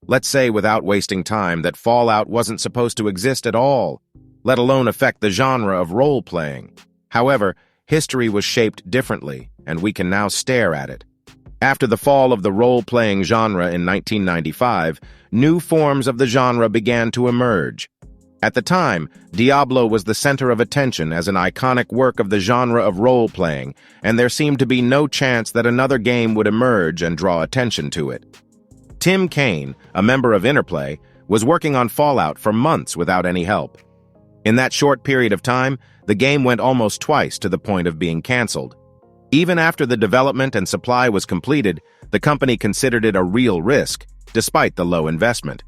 Let's say without wasting time that Fallout wasn't supposed to exist at all, let alone affect the genre of role-playing. However, history was shaped differently, and we can now stare at it. After the fall of the role-playing genre in 1995, new forms of the genre began to emerge. At the time, Diablo was the center of attention as an iconic work of the genre of role-playing, and there seemed to be no chance that another game would emerge and draw attention to it. Tim Kaine, a member of Interplay, was working on Fallout for months without any help. In that short period of time, the game went almost twice to the point of being canceled. Even after the development and supply was completed, the company considered it a real risk, despite the low investment.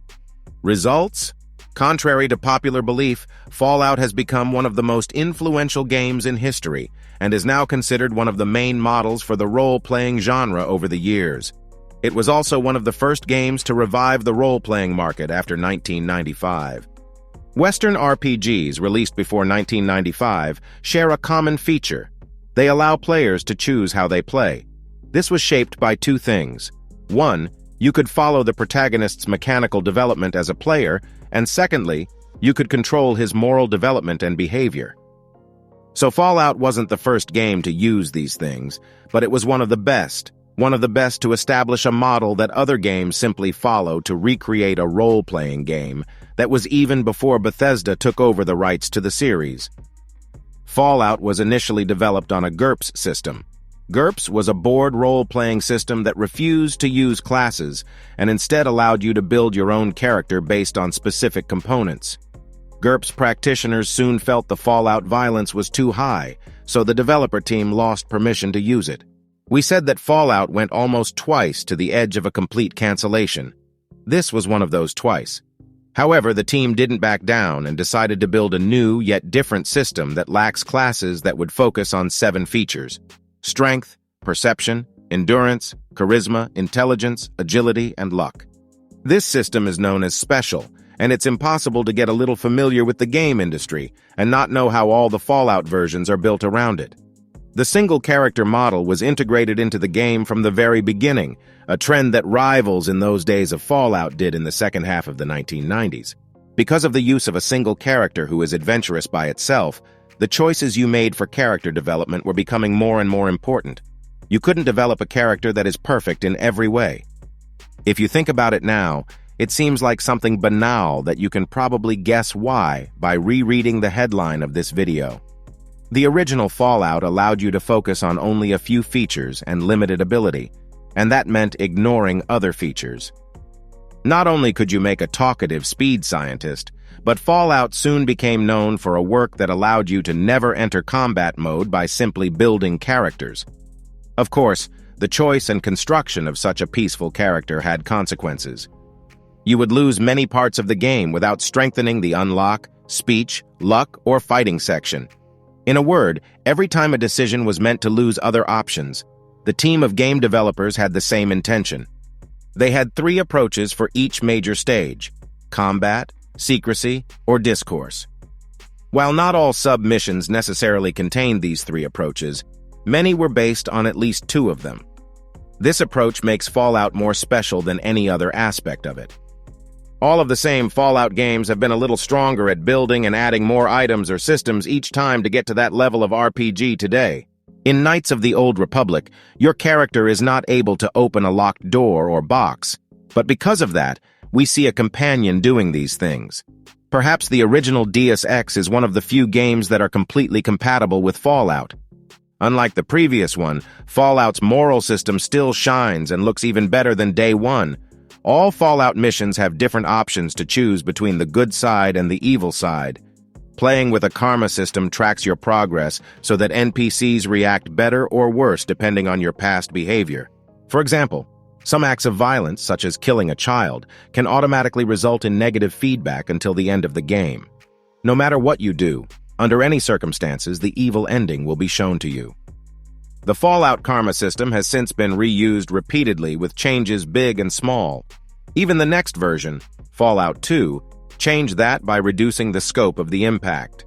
Results? Contrary to popular belief, Fallout has become one of the most influential games in history and is now considered one of the main models for the role-playing genre over the years. It was also one of the first games to revive the role-playing market after 1995. Western RPGs released before 1995 share a common feature. They allow players to choose how they play. This was shaped by two things. One, you could follow the protagonist's mechanical development as a player, and secondly, you could control his moral development and behavior. So Fallout wasn't the first game to use these things, but it was one of the best to establish a model that other games simply follow to recreate a role-playing game that was even before Bethesda took over the rights to the series. Fallout was initially developed on a GURPS system. GURPS was a board role-playing system that refused to use classes and instead allowed you to build your own character based on specific components. GURPS practitioners soon felt the Fallout violence was too high, so the developer team lost permission to use it. We said that Fallout went almost twice to the edge of a complete cancellation. This was one of those twice. However, the team didn't back down and decided to build a new yet different system that lacks classes that would focus on 7 features: strength, perception, endurance, charisma, intelligence, agility, and luck. This system is known as Special, and it's impossible to get a little familiar with the game industry and not know how all the Fallout versions are built around it. The single-character model was integrated into the game from the very beginning, a trend that rivals in those days of Fallout did in the second half of the 1990s. Because of the use of a single character who is adventurous by itself, the choices you made for character development were becoming more and more important. You couldn't develop a character that is perfect in every way. If you think about it now, it seems like something banal that you can probably guess why by rereading the headline of this video. The original Fallout allowed you to focus on only a few features and limited ability, and that meant ignoring other features. Not only could you make a talkative speed scientist, but Fallout soon became known for a work that allowed you to never enter combat mode by simply building characters. Of course, the choice and construction of such a peaceful character had consequences. You would lose many parts of the game without strengthening the unlock, speech, luck, or fighting section. In a word, every time a decision was meant to lose other options, the team of game developers had the same intention. They had 3 approaches for each major stage: combat, secrecy, or discourse. While not all sub-missions necessarily contained these 3 approaches, many were based on at least 2 of them. This approach makes Fallout more special than any other aspect of it. All of the same, Fallout games have been a little stronger at building and adding more items or systems each time to get to that level of RPG today. In Knights of the Old Republic, your character is not able to open a locked door or box, but because of that, we see a companion doing these things. Perhaps the original Deus Ex is one of the few games that are completely compatible with Fallout. Unlike the previous one, Fallout's moral system still shines and looks even better than day one. All Fallout missions have different options to choose between the good side and the evil side. Playing with a karma system tracks your progress so that NPCs react better or worse depending on your past behavior. For example, some acts of violence, such as killing a child, can automatically result in negative feedback until the end of the game. No matter what you do, under any circumstances, the evil ending will be shown to you. The Fallout karma system has since been reused repeatedly with changes big and small. Even the next version, Fallout 2, changed that by reducing the scope of the impact.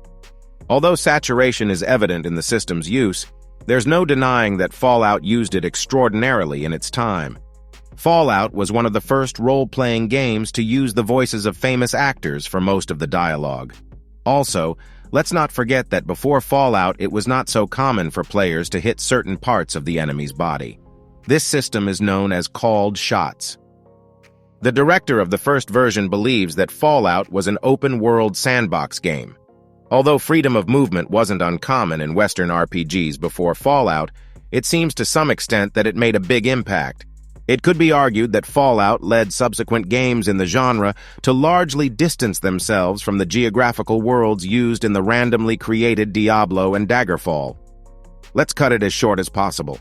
Although saturation is evident in the system's use, there's no denying that Fallout used it extraordinarily in its time. Fallout was one of the first role-playing games to use the voices of famous actors for most of the dialogue. Also, let's not forget that before Fallout, it was not so common for players to hit certain parts of the enemy's body. This system is known as called shots. The director of the first version believes that Fallout was an open-world sandbox game. Although freedom of movement wasn't uncommon in Western RPGs before Fallout, it seems to some extent that it made a big impact. It could be argued that Fallout led subsequent games in the genre to largely distance themselves from the geographical worlds used in the randomly created Diablo and Daggerfall. Let's cut it as short as possible.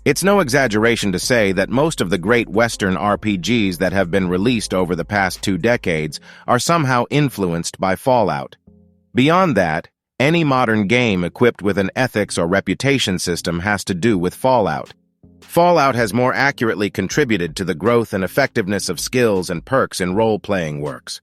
It's no exaggeration to say that most of the great Western RPGs that have been released over the past 2 decades are somehow influenced by Fallout. Beyond that, any modern game equipped with an ethics or reputation system has to do with Fallout. Fallout has more accurately contributed to the growth and effectiveness of skills and perks in role-playing works.